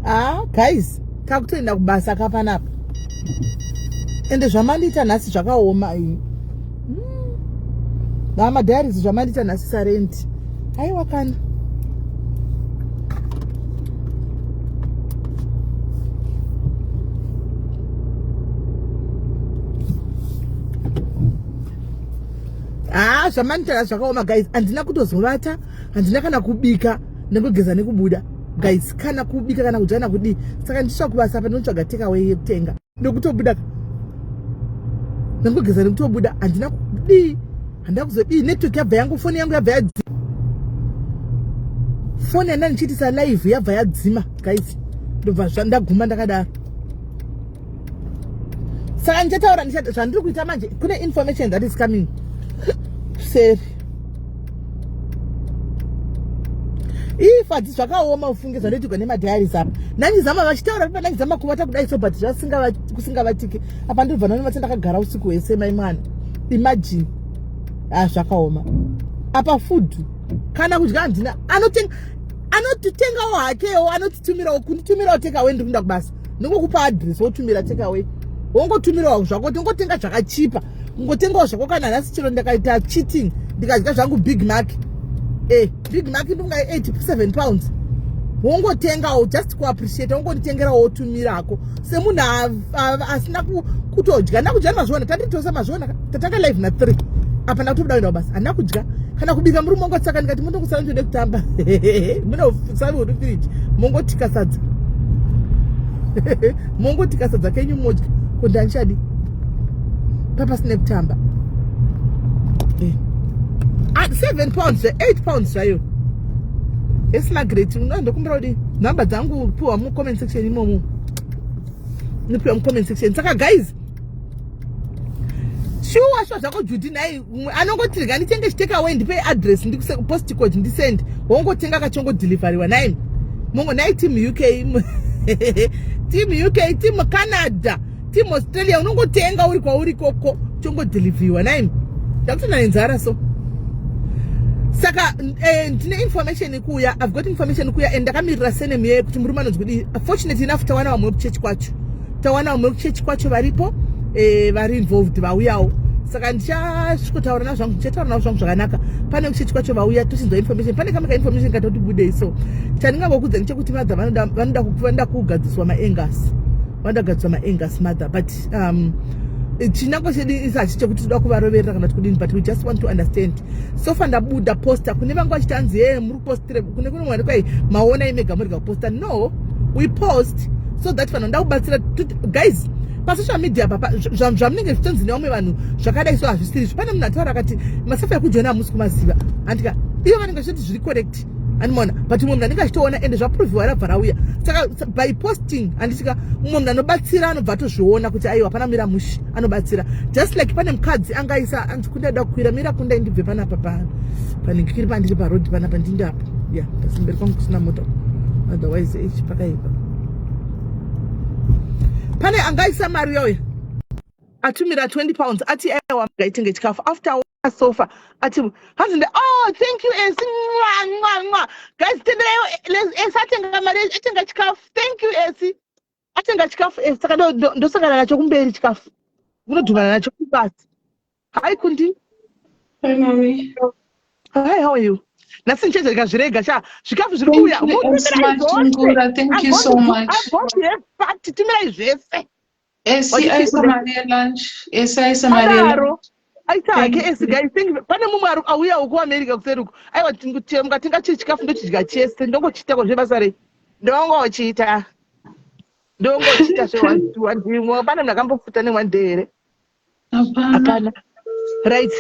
Guys, kakutoenda kubasa kapanapa. Ende zvamandita nhasi zvakaoma iyi. Madhayaris zvamandita nhasi sarenti. Aiwa kana. Zvamandita zvakaoma guys. Handina kutozovata, handina kana kubika, nekugeza nekubuda. Guys, kana kubika kana kudya kudi. Saka ndisha kubasa apa ndinotsvaga take away yekutenga. Ndokutobuda. Ndokugeza nekutobuda handina kudi. Handina kuzodi network yabva yangu phone yangu yabva yadzima. Phone yanda ndichitisa live yabva yadzima guys. Ndobva zvandaguma ndakadaro. Saka ndichataura zvandiri kuita manje kune information that is coming. Seri. Ifadzi zvakaoma ufunge zvanoitirwa nemadhayaris apa. Nandizama vachitaura kuti nandizama kuvata kudai so but kusingavatiki. Apa ndibva naona matenda akagara usiku hwese mai mwana. Imagine. Zvakaoma. Apa food kana kudya handina anotengawo hakewo anotitumirawo kunditumirawo take away ndikunda kubasa. Ndingokupa address wotumira take away. Wongotumirawo zvako ungotenga zvakachipa. Ungotengawo zvako kana nhasi chiro ndakaita cheating ndikadya zvangu Big Mac. Big Mac ndinga 87 pounds. Wongotengawo just ku appreciate wongonditengerawo wotumirako. Semunhu asina kutodya ndakudya mazvona tatitosa mazvona tatanga live na 3. Apa ndakutobuda kuenda basa. Handina kudya kana kubika muri mongo saka ndikati mundongosara ndode kutamba. Munosavi uri fridge. Mongotika sadza. Mongotika sadza kenyu modya. Kundanchadi. Papa sine kutamba. 7 pounds, 8 pounds zvayo. Esina great. Ndokumbira kuti namba dzangu puwa mu comment section imomo. Nipuwa mu comment section. Saka guys, sure zvako Judy nai anongotirga nditenge take away ndipe address ndikuse post code ndisend. Wongotenga kachongo deliveriwa nai. Mongo nai team UK, team UK, team Canada, team Australia unongotenga uri kwa uri koko chongo deliveriwa nai. Ndakutona nenzara so. Saka ndine information ikuya, I've got information ikuya and ndakamirira sene ye kuti murume anonzi kuti fortunately enough tawana vamwe kuchechi kwacho. Tawana vamwe kuchechi kwacho varipo vari involved vauyawo. Saka ndichasvikotaura nazvo zvangu ndichataura nazvo zvangu zvakanaka. Pane kuchechi kwacho vauya tosinzwa information. Pane kamwe information katoti budei so. Chandingangokudza ndechekuti madza vanoda kugadziswa maengas. Vanoda kugadziswa maengas madza but chinango chedu isachi chekuti toda kuvaroverera kana kudini but we just want to understand. So far ndabuda poster kune vangu vachitanzi muri postire kune mwana kwai maona imega muri poster. No, we post so that vanhu ndakubatsira guys pa social media papa zvamunenge zvitonzi nevamwe vanhu zvakadai so hazvisiri. Pane munhu ataura akati masafa ekujoina hamusi kumaziva. Andika iyo vanenge zviti zviri correct animona but mumwe munhu anenge achitoona ende zvaproviwa rabva rauya. Saka by posting handisika mumwe munhu anobatsira anobva atozviona kuti aiwa hapana mira mushi anobatsira. Just like pane mukadzi angaisa anzi kundada kukwira mira kundai ndibve panapa panenge kiri pandiri parodi panapa ndindapo pasimberi kwangu kusina moto otherwise pakaipa. Pane angaisa mari yoyo atumira 20 pounds ati aiwa ngaitenge chikafu after sofa ati hazinde thank you guys tenderayo esatenga mari etenga chikafu thank you atenga chikafu saka ndosangana nacho kumberi chikafu munodhumana nacho kubasi. Hi Kundi. Hi mommy. Hi, how are you? Nasi nchezeka zvirega cha zvikafu zviri kuuya. Thank you so much. Timirai zvese. Aisa Maria lunch. Aisa Maria lunch. Aita esi guys pane mumwe auya uko America kuseruko. Aiwa mukatenga chikafu ndochidya chese ndongochitako zvebasa rei. Ndongochita zvewandimwe pane munhu akambofuta ne1 day here. Hapana. Right.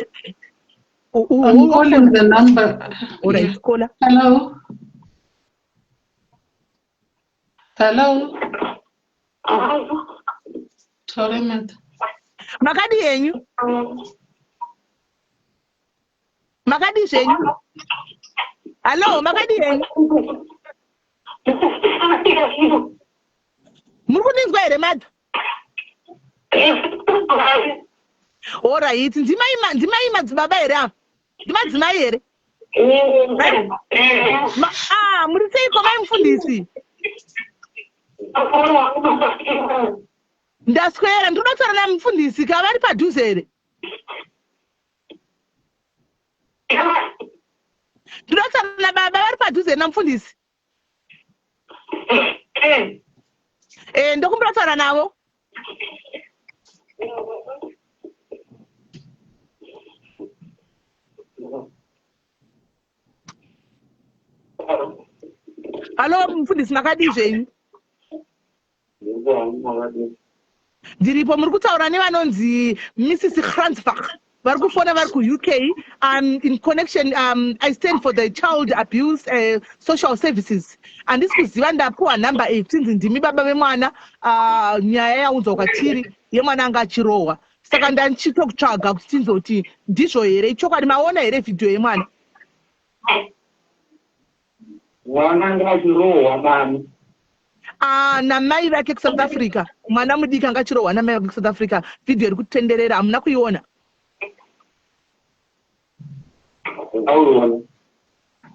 I'm calling the number. All right, caller. Hello. Hello. Sorry, Matt. Makadi yenyu. Makadi yenyu. Hello, makadi yenyu. Murukuni ngwere mad. All right, ndimai madzibaba here apa. Ndimadzimai here. Muri seiko mai mufundisi. Ndaswera ndinotaura namufundisi kavari padhuze here. Ndinotaura nababa vari padhuze here namufundisi. Ndokumbira kutaura navo. Halo mufundisi makadii zvenyu? Ndiripo muri kutaura nevanonzi Mrs. Kransbach. Vari kufona vari ku-UK in connection I stand for the child abuse social services. Handisi kuziva ndapiwa nhamba tinzi ndimi baba vemwana nyaya yaunzwa kwatiri yemwana anga achirohwa. Saka ndichitokutsvaga kuti tinzoti ndizvo here chokwadi maona here vhidhiyo yemwana? Mwana ngachirohwa mami. Namai vake kuSouth Africa. Mwana mudiki anga achirohwa namai vake kuSouth Africa. Vhidhiyo iri kutenderera, hamuna kuiona?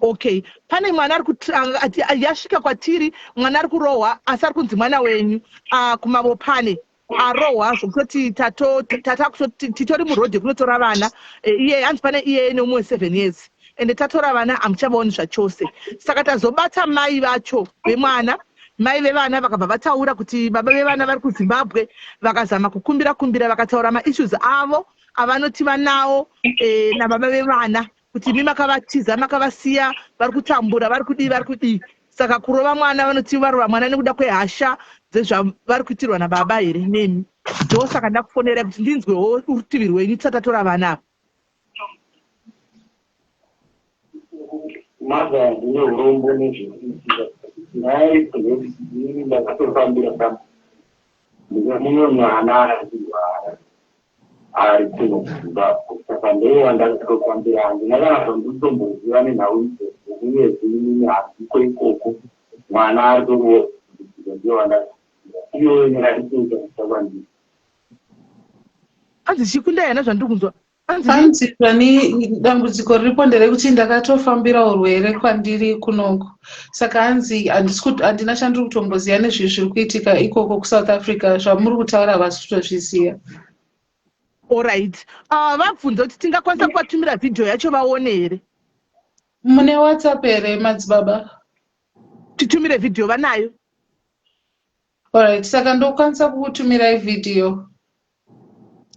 Okay, pane mwana ari yasvika kwatiri, mwana ari kurohwa asi ari kunzi mwana wenyu kumavopane arohwa zvokutoti titori murodhi kunotora vana iye hanzi pane iye nomumwe 7 years ende tatora vana hamuchavaoni zvachose. Saka tazobata mai vacho vemwana, mai vevana vakabva vataura kuti baba vevana vari kuZimbabwe, vakazama kukumbira vakataura maissues avo avanoti vanawo nababa vevana kuti imi makavatiza makavasiya vari kutambura vari kudii. Saka kurova mwana vanoti varova mwana nekuda kwehasha dzezvavari kuitirwa nababa here nemi. Ndosaka ndakufonera kuti ndinzwewo rutivi rwenyu tisatatora vana ava. Maza ndine urombo nezvekuitika naye kuzoti ndakatofambira kama mumwe mwana ari kuZimbabwe. Saka ndeiwa ndakatofambira handina kana zvanditotomboziva nenhau idzodzo uye zvinini haziko ikoko mwana ari kurohwa ndeiwa iyo nyaraitika kusakwandiri. Hanzi chikunda yana zvandiri kunzwa? Hanzi pani dambudziko riripo nderekuti ndakatofambira urwere kwandiri kunoko. Saka hanzi handina chandiri kutomboziva nezvizvi zviri kuitika ikoko kuSouth Africa. Zvamuri kutaura havasi kutozviziva. Alright. Vabvunza kuti tingakwanisa kuvatumira vhidhiyo yacho vaone here? Mune WhatsApp here madzibaba? Titumire vhidhiyo vanayo? Alright, saka ndokwanisa kukutumirai vhidhiyo.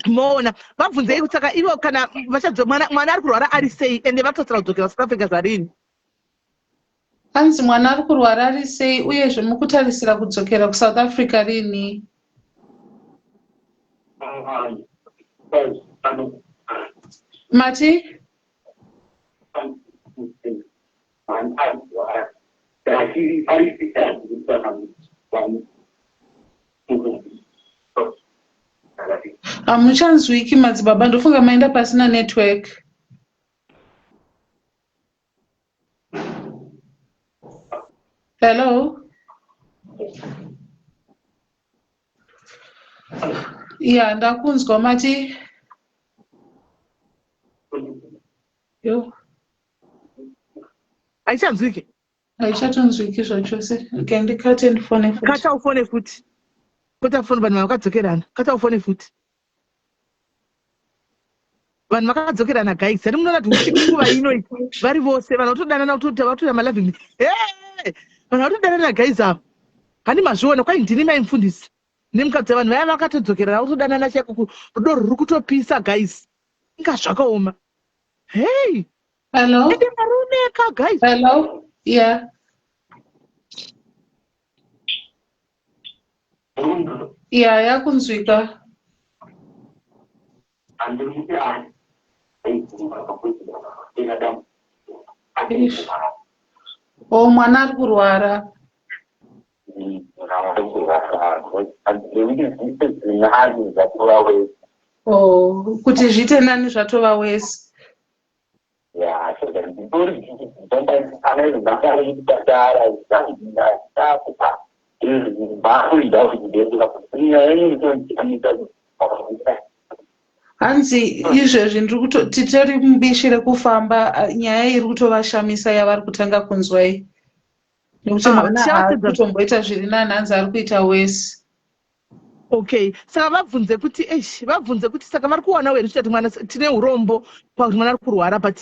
Moona vabvunzei kuti saka ivo kana mwana ari kurwara ari sei ende vatotsira kudzokera South Africa zvarini? Hanzi mwana ari kurwara ari sei uyezve mukutarisira kudzokera kuSouth Africa rini? Mati? Hamuchanzwiki madzibaba, ndofunga maenda pasina network. Hello? Yeah, ndakunzwa Mati. Yo. Haichanzwiki? Haichatonzwiki zvachose. Ndikate ndifone futi. Kata ufone futi. Kota fone vanhu vakadzokerana. Kata ufone futi. Vanhu vakadzokerana guys. Ari munoona kuti nguva ino vari vose vanhu vatodanana kuti vatoita malaving. Hey! Vanhu vatodanana guys ava. Hani mazviona kwai ndini mai mufundisi. Nemukadzi vanhu vaya vakatodzokera vatodanana cheko rudo ruri kutopisa guys. Inga zvakaoma. Hey! Hello? Ende maruneka guys. Hello? Yeah. Yeah, yakunzwika. Oh, mwana ari kurwara. Oh, kuti zviite nani zvatova wese. Hanzi izvezvi titori mubishi rekufamba nyaya iri kutovashamisa yavari kutanga kunzwai. nekuti mwana hakutomboita zviri nani hanzi ari kuita wese. Okay, saka vabvunze kuti saka vari kuona here kuti mwana tine urombo pakuti mwana ari kurwara but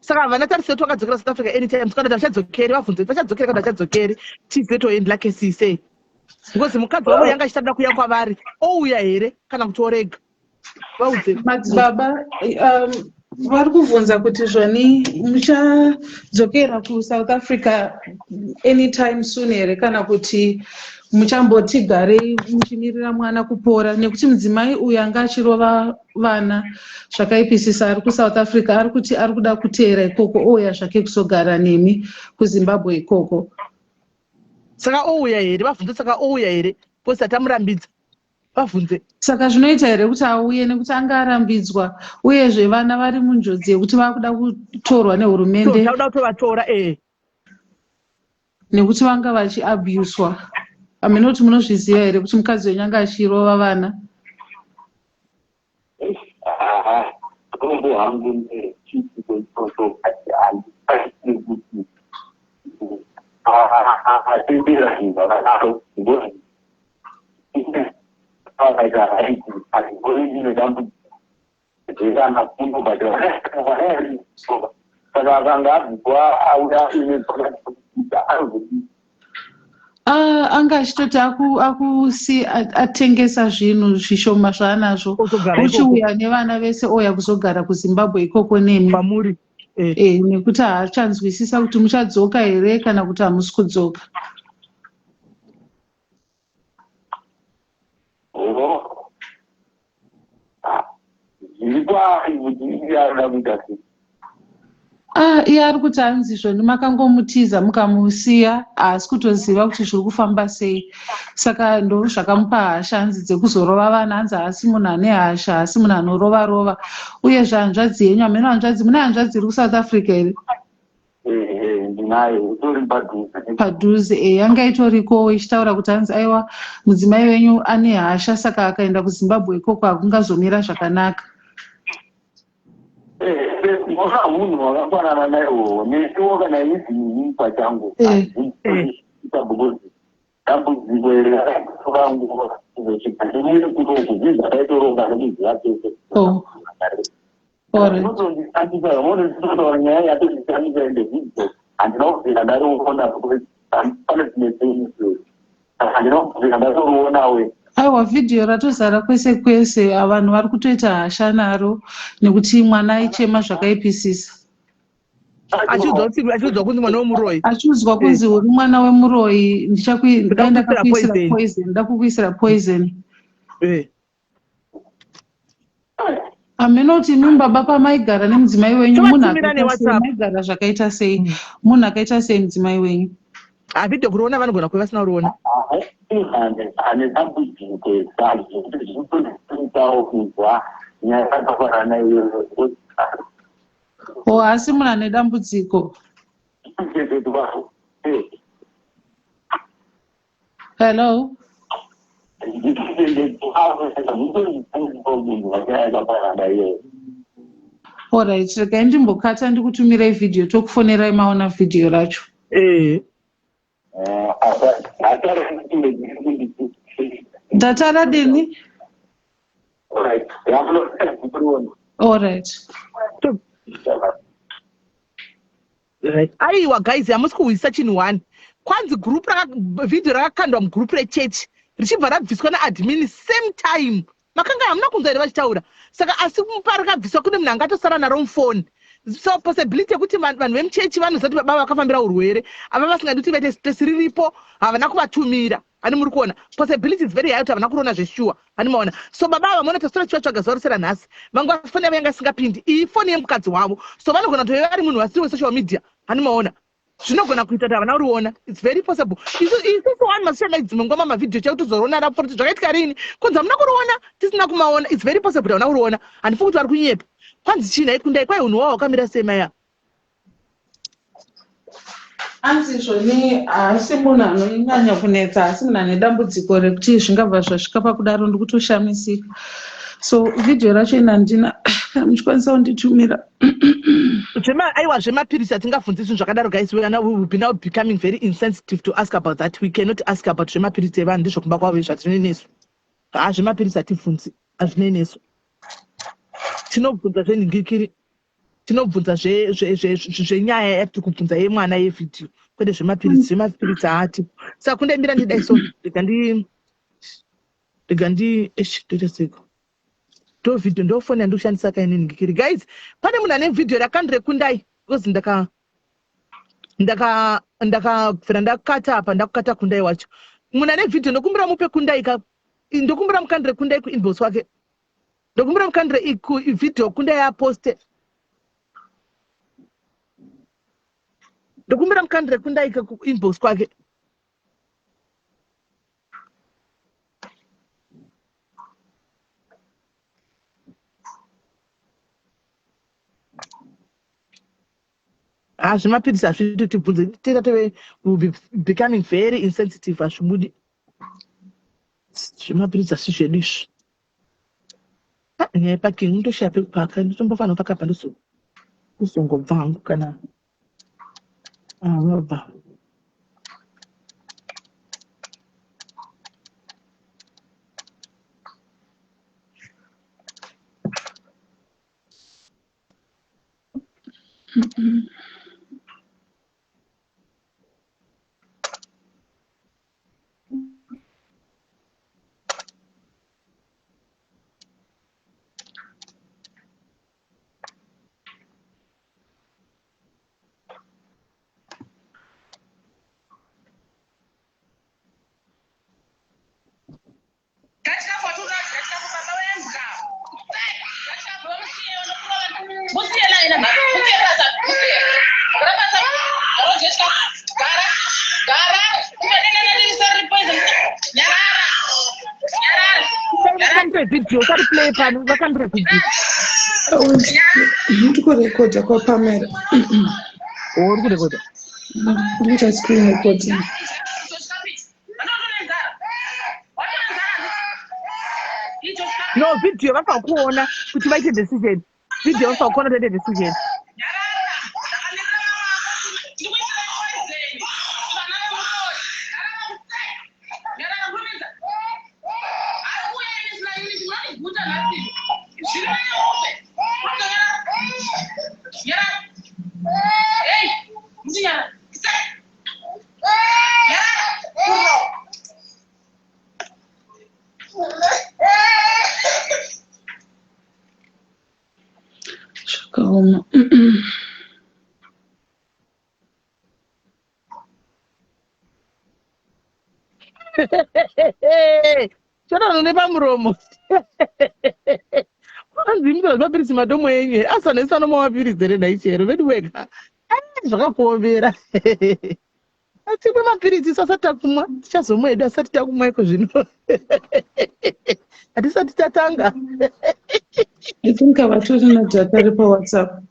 saka havana tarisiro twakadzokera South Africa anytime kana vachadzokeri vabvunze vachadzokeri kana vachadzokeri tize toendla kesi sei because mukadzi wavo yanga achitanda kuuya kwavari ouya here kana kuti orega vaudze madzibaba vari kubvunza kuti zvoni muchadzokera kuSouth Africa anytime soon here kana kuti muchamboti garei muchimirira mwana kupora, nekuti mudzimai uyu anga achirova vana zvakaipisisa ari kuSouth Africa ari kuti ari kuda kuteera ikoko ouya zvake kuzogara nemi kuZimbabwe ikoko. Saka ouya here vabvunze saka ouya here posi atamurambidza vabvunze saka zvinoita here kuti auye nekuti anga arambidzwa uyezve vana vari munjodzi yekuti vakuda kutorwa nehurumende vauda kutovatora nekuti vanga vachiabuswa. Aminoti munozviziva here kuti mukadzi wenyu anga achirova vana? Anga achitoti atengesa zvinhu zvishoma zvaanazvo uchiuya nevana vese ouya kuzogara kuZimbabwe ikoko nemi pamuri nekuti haachanzwisisa kuti muchadzoka here kana kuti hamusi kudzoka. Iye ari kuti hanzi zvoni makangomutiza mukamusiya haasi kutoziva kuti zviri kufamba sei, saka ndo zvakamupa hasha hanzi dzekuzorova vana. Hanzi haasi munhu ane hasha, haasi munhu anorova-rova. Uyezve hanzvadzi yenyu, hamene hanzvadzi, mune hanzvadzi iri kuSouth Africa here? Padhuze yanga itoriko ichitaura kuti hanzi aiwa mudzimai wenyu ane hasha saka akaenda kuZimbabwe ikoko hakungazomira zvakanaka. Munhu wakafanana naiwo nesiwo kana izini pachangu dambudziko iri rangu zvichikandimire kutokudzidza taitoronga nekuziva pese unozondisandisa mone ndinotaura nyaya yatozisandisa ende vidio handina kuzvika ndariona pane zvinetseiso handina kuzvika ndatorionawe. Aiwa vhidhiyo ratozara kwese kwese, vanhu vari kutoita hasha naro nekuti mwana aichema zvakaipisisa. Achiudzwa kunzi mwana wemuroyi. Achiudzwa kunzi uri mwana wemuroyi, ndakukuisira poison. Amenoti baba pamaigara nemudzimai wenyu maigara zvakaita sei? Munhu akaita sei mudzimai wenyu? Vhidhiyo kuriona vanogona kuva vasina kuriona. Ane dambudziko zvinotoitawo kuzwa nyaya dzakafanana iyoyo. Haasi munhu ane dambudziko. Hello? Alright, regai ndimbokata ndikutumirai vhidhiyo tokufonerai maona vhidhiyo racho. Datara dini? Alright. Aiwa guys, hamusi kuhwisa chinhu one. Kwanzi group vhidhiyo rakakandwa mugroup rechechi richibva rabviswa naadmin same time. Makanga hamuna kunzwa here vachitaura. Saka asi parakabviswa kune munhu anga atosara naro mufoni. So possibility yekuti vanhu vemuchechi vanozati baba vakafambira urwere ava vasingadi kuti vaite stress riripo havana kuvatumira. Ani muri kuona possibility is very high kuti havana kuona zveshuwa. Ani maona. So baba ava mona testora chiwa chagazorisera nhasi. Vanga foni yavo yanga isingapindi. Iyi foni yemukadzi wavo. So vanogona kutoiva ari munhu wasiri wesocial media. Ani maona. Zvinogona kuita kuti havana kuriona. It's very possible. Isusu wani masishana idzimwe ngoma mavhidhiyo chekuti uzorona rapo kuti zvakaitika rini. Kunzi hamuna kuriona tisina kumaona. It's very possible kuti havana kuriona. Handifungi kuti vari kunyepa. Kwanzi china ikundai kwai unhu wavo wakamira semaya. Anzi zvoni haasi munhu anonyanya kunetsa, asi munhu ane dambudziko rekuti zvingabva zvasvika pakudaro ndikutoshamisika. So vhidhiyo racho ina ndina muchikwanisa kunditumira aiwa zvemapirisi atingabvunzisi zvakadaro guys, we will be now becoming very insensitive to ask about that. We cannot ask about zvemapirisi evanhu ndizvokumba kwavo zvatinonesu. Zvemapirisi atibvunzi hazvinonesu. Tinobvunza zvenhingikiri, tinobvunza zvenyaya yatiri kubvunza yemwana yevhidhiyo, kwete zvemapirisi haati. Saka kundaimira ndidai so ndoita seko ndo vhidhiyo ndofoni yandikushandisa kaine nhingikiri. Guys, pane munhu ane vhidhiyo rakandirekundai because ndakabvira ndakata apa ndakukata kundai wacho. Munhu ane vhidhiyo ndokumbira mupe kundai ndokumbira mukandire kundai kuinbox wake, ndokumbira mukandire vhidhiyo kundai aposte, ndokumbira mukandire kundai kuinbox kwake. Zvemapirisi hazviti tibvunze, will be becoming very insensitive. Hazvibudi zvemapirisi asi zvedu izvi. Nyaya yepaking ndoshaya pekupaka, nditombofanira kupaka pa ndozongobva hangu kana wabva. ndikurekodha kwapamera uri kurekodha ndikuita screen recording. No, vhidhiyo vapakuona kuti vaite decision. Vhidhiyo vapakuona kuti vaite decision. Shakaoma. Chora nonepa muromo. Kwanzi mtu mapirisi madomo yenye asa nesano mapirisi reda ichero vedu wega. Zvakakuomera. Atimwe mapirisi sasa takumwa tichazomwa edu asati takumwa iko zvino. Atisati tatanga. I think avatori nadhata ripa WhatsApp.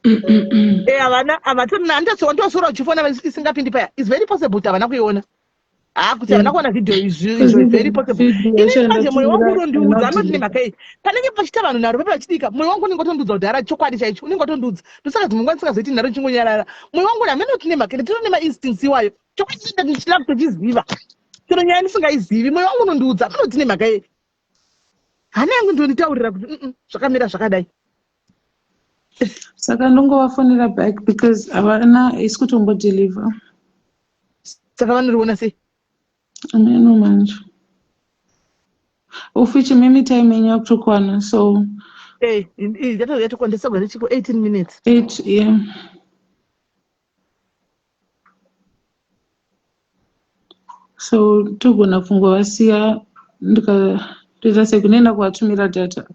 Havana avatori ndosora uchifona isingapindi paya. It's very possible kuti havana kuiona. Kuti havana kuona vhidhiyo izvi is very possible. Ini manje mwoyo wangu unondiudza anoti nemhaka iyi. Panenge pachita vanhu nharo pachidika mwoyo wangu unenge utondiudza kuti hara chokwadi chaicho unenge utondiudza. Ndosaka dzimwe nguva ndisingazoiti nharo chingonyarara. Mwoyo wangu hamene kuti nemhaka iyi tino nemainstincts iwayo. Chokwadi chinenge ndichida kutochiziva. Chero nyaya ndisingaizivi mwoyo wangu unondiudza unoti nemhaka iyi. Hana yangu ndonditaurira kuti zvakamira zvakadai. Saka ndongovafonera back because havana isi kutombodeliver. Saka vanoriona sei? Ameno manje. Ufichi mimi time yenye kutokwana so yatokondesa gore chiko 18 minutes. 8 yeah. So togona kungovasiya ndikatoita sekunenda kuvatumira data.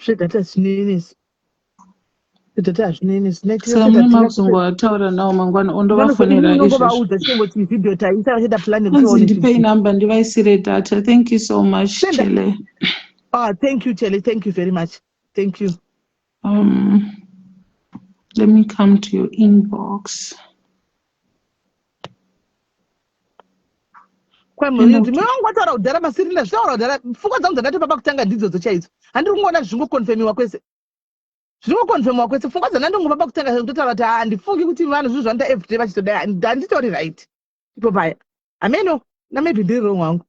Zvedata zvinenesi. Data zvinenesi. Saka mune makuzongovataura navo mangwana ondovafonera izvozvo. Chingoti vhidhiyo taisa vachida plan kuti ndipei number ndivaisire data. Thank you so much, Chele. Thank you, Chele. Thank you very much. Thank you. Let me come to your inbox. kwamuyuti mwe wangu wataura kudhara masirina zvitaura kudhara pfungwa dzangu dzandati papa kutanga ndidzodzo chaidzo handiri kungoona zvichingokonfemiwa kwese zvinokonfemiwa kwese pfungwa dzandandongo papa kutanga kutotaura kuti handifungi kuti vanhu zvinhu zvanoita everyday vachitodai handitori right ipo paya ameno namaybe ndiri wrong wangu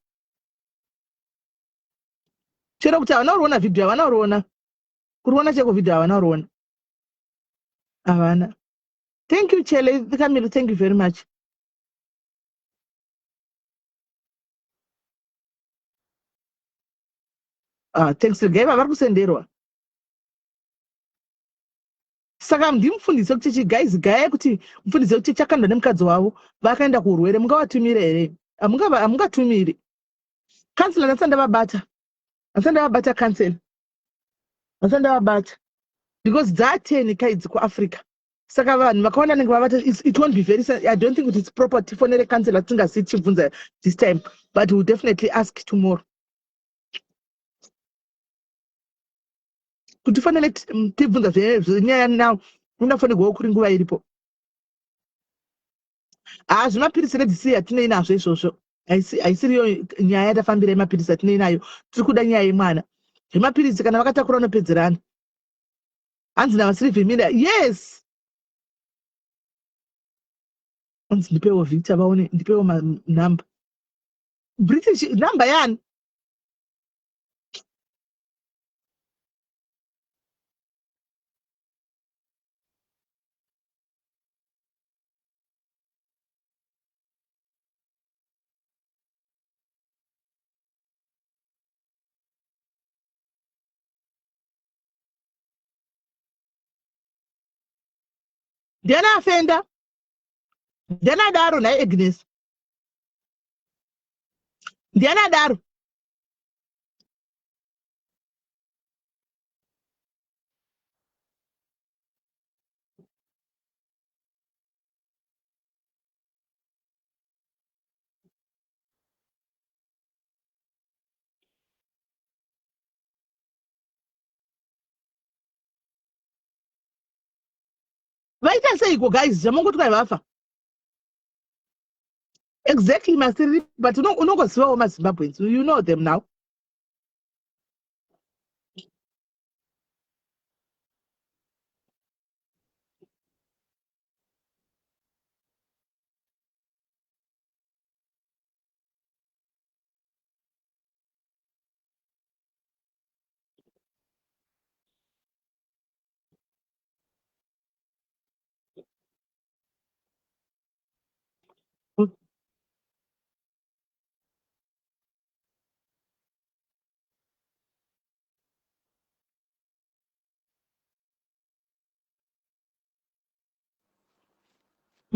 chero kuti havana kuriona vhidhiyo havana kuriona kuriona cheko vhidhiyo havana kuriona havana. Thank you Chele Camille, thank you very much. Thanks Gaiva vari kusenderwa saka ndimufundise kuti chiguys gaya kuti mufundise kuti chakandwa nemukadzi wavo vakaenda kurwere mungavatumire here hamungatumiri kansela nasandavabata kansela nasandavabata because dzateni kaidzi kuafrica saka vanhu vakaona nenge vavata it won't be very I don't think it's proper tifonere kansela tingasi tichibvunza this time but we'll definitely ask tomorrow kuti fanele tibvunza zvenyaya nawo unafanirwa kuri nguva iripo zvemapirisi redzisi yatinei nazvo izvozvo haisiriyo nyaya yatafambira yemapirisi yatinei nayo tiri kuda nyaya yemwana zvemapirisi kana vakatakura unopedzerana hanzi navasirivhimira yes hanzi ndipewo victor vaone ndipewo manhamba british nhamba yani ndiana afenda ndiana daro naye Agnes ndiana daro vaita seiko guys zvamongoti kwai vafa exactly masiri but unongozivawo mazimbabweans you know them now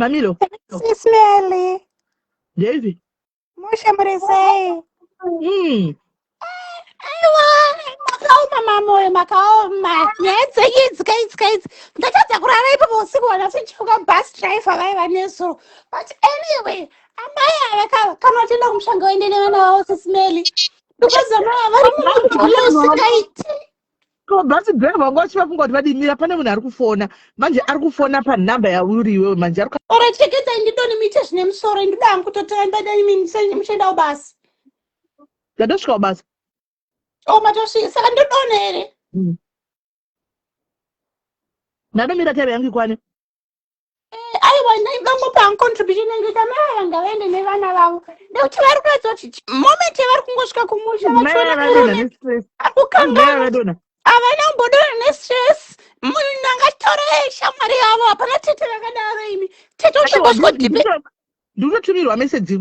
mamilo Sismeli, David mushe murisei. Aiwa, makaoma mamoyo, makaoma. Nyaya dzenyu ndatadza kurara ipapo usiku wana sichifuka bus driver vaiva nesoro. But anyway, amai ava kana tienda kumushanga uende nevana vavo Sismeli. Because amai vari mumudholo usingaiti. basi driver wanga vachiva funga kuti vadimira pane munhu ari kufona manje ari kufona panhamba yauriwe manje Ora chekedzai ndidonimite zvine musoro ndoda hangu kutotamba muchiendawo basi. ndadosvikawo basa Matosvika saka ndodona here. ndadomira time yangu ikwane Aiwa ndingangopa contribution ngekuti amai vanga vaende nevana vavo nekuti vari kuratidza kuti moment yavari kungosvika kumusha vadona havana kumbodona nestress munhu angatore shamwari yavo hapana tete vakadaro imi tete usvingosvodipe ndikutotumirwa meseji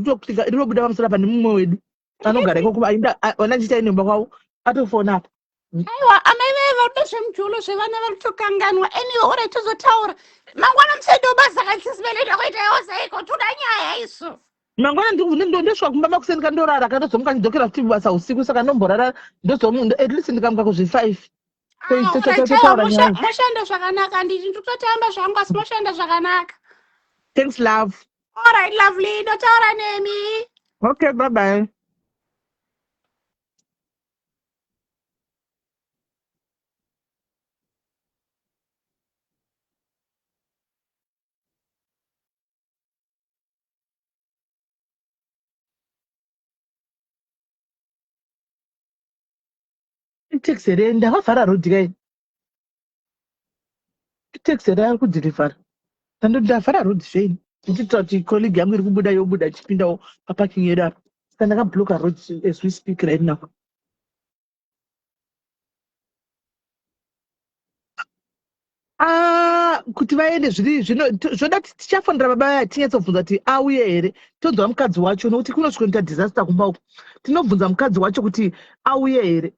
rinobuda pamusoro pane mumwe wedu anogara ikoko ona chiita inemba kwavo atofona apa aiwa amai veve varuda zvemudholo zvevana vari kutokanganwa anyway ora tozotaura mangwana musaido basa katisibeleda kuita yoseiko toda nyaya isu mangwana ndosvika kumba makusendika ndorara kandozomuka ndidzokera futi basa usiku saka ndomborara at least ndikamuka kuzvi5 moshanda zvakanaka nditi ndikutotamba zvangu asi moshanda zvakanaka. Thanks love. All right lovely, ndotaura nemi. Okay, bye bye. itaxi renda vavhara rodhi kai itaxi rari kudhirivhara ndavhara rodhi zveini ndichitaura kuti colleague yangu iri kubuda yobuda ichipindawo paparking yedu apa saka ndakabloka rodhi as we speak right now. Kuti vaende zviri zvino zvoda kuti tichafanira baba vaya tinyatsobvunza kuti auye here tonzwa mukadzi wacho nokuti kunosvika kuita disaster kumba uko tinobvunza mukadzi wacho kuti auye here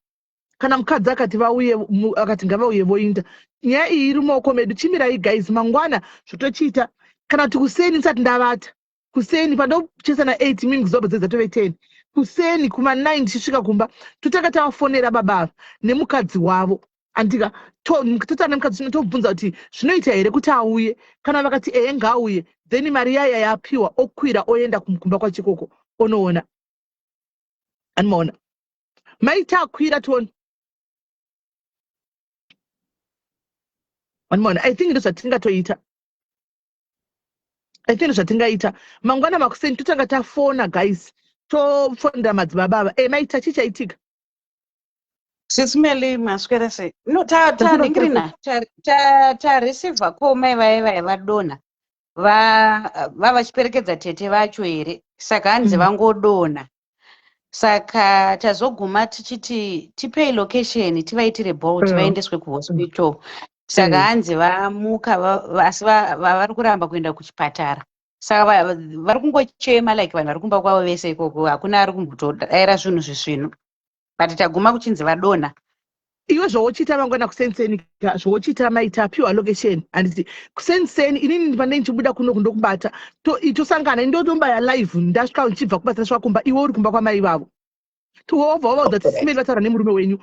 kana mukadzi akati vauye akati ngavauye voinda nyaya iyi iri mumaoko medu chimirai guys mangwana zvotochiita kana kuti kuseni ndisati ndavata kuseni pandochesana 8 mini kuzobva dzedza tove 10 kuseni kuma9 tichisvika kumba totanga tavafonera baba nemukadzi wavo andika totana nemukadzi tobvunza kuti zvinoita here kuti auye kana vakati ehe ngaauye then mari yaya yapiwa okwira oenda kumba kwachikoko onoona anomaona maita akwira toni anomaona I think ndo zvatingatoita zvatingaita mangwana makuseni totanga tafona guys tofonera madzibaba ava maita chichaitika Sisimeli maswera no taringirina tareceiva ko mai vai vadona vachiperekedza tete vacho here saka hanzi vangodona saka tazoguma tichiti tipei location tivaitire bolt vaendeswe kuhospital saka hanzi vamuka asi vari kuramba kuenda kuchipatara saka vari kungochema like vanhu vari kumba kwavo vese ikoko hakuna ari kumbotodaira zvinhu zvisvino but taguma kuchinzi vadona iwe zvowochita mangwana kusenseni zvowochita maita apiwa location handiti kusenseni inini pande ndichibuda kuno kundokubata tosangana indotombaya live ndasvika ndichibva kubata ndasvika kumba iwe uri kumba kwamai vavo tovavaudza kuti simeli vataura nemurume wenyu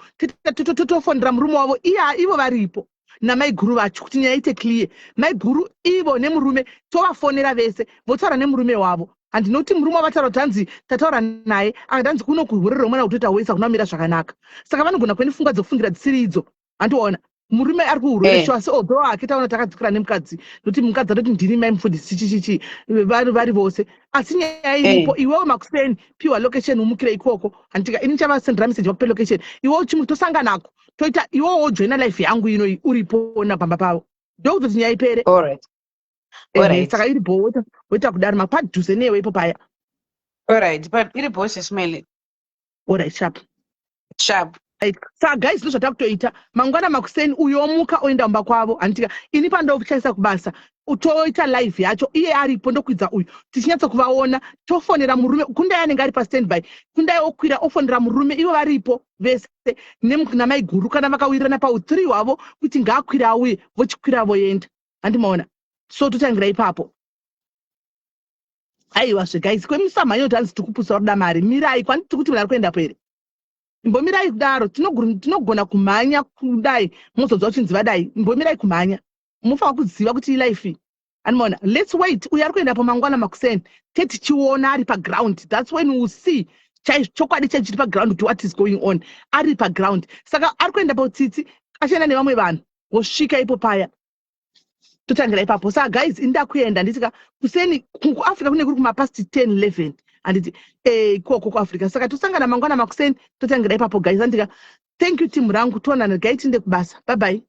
totofonera murume wavo ivo varipo namai guru vacho kuti nyaya ite clear mai guru ivo nemurume tovafonera vese votaura nemurume wavo handinoti murume wavataura kuti hanzi tataura naye akati hanzi kuno kuhurira romwana kutota wesa kunamira zvakanaka saka vanogona kuenda pfungwa dzofungira dzisiri idzo handiona murume ari kuhurira asi although akitaona takadzikira nemukadzi nokuti mukadzi anoti ndini mai mufundisi chichichi vanhu vari vose asi nyaya iripo iwewo makuseni piwa location umukire ikoko handika ini chavasendera meseji vakupe location iwewo chimwe tosanganako toita iwewo joina life yangu inoi uripona pamba pavo ndokutoti nyaya ipere saka iripo woita kudaro mapadhuze newe ipo paya alright but iripo sesimeli alright sharp saka guys ndo zvatakutoita mangwana makuseni uyo omuka oenda kumba kwavo handika ini pandochaisa kubasa toita live yacho iye aripo ndokwidza uyu tichinyatsa kuvaona tofonera murume kundai anenge ari pastandby kundai okwira ofonera murume ivo varipo vese namai guru kana vakawirirana pau3 hwavo kuti ngaakwire auye vochikwira voenda handimaona so totangira ipapo aiwa guys kwemusamhanyo kuti hanzi tikupusa ruda mari mirai kwanditi kuti munhu ari kuendapo here imbomirai kudaro tinogona kumhanya kudai mozodza uchinzi vadai imbomirai kumhanya munofanira kuziva kuti ilife anomaona let's wait uyo ari kuendapo mangwana makuseni tetichiona ari paground that's when we see chokwadi chechiri paground kuti what is going on ari paground saka ari kuendapo tsitsi achienda nevamwe vanhu vosvika ipo paya totangira ipapo saka guys indakuenda nditika kuseni kuafrica kune kuri kumapasti 10-11 handiti ikoko kuafrica saka tosangana mangwana makuseni totangira ipapo guys andika thank you team rangu tonana gaitinde kubasa bye bye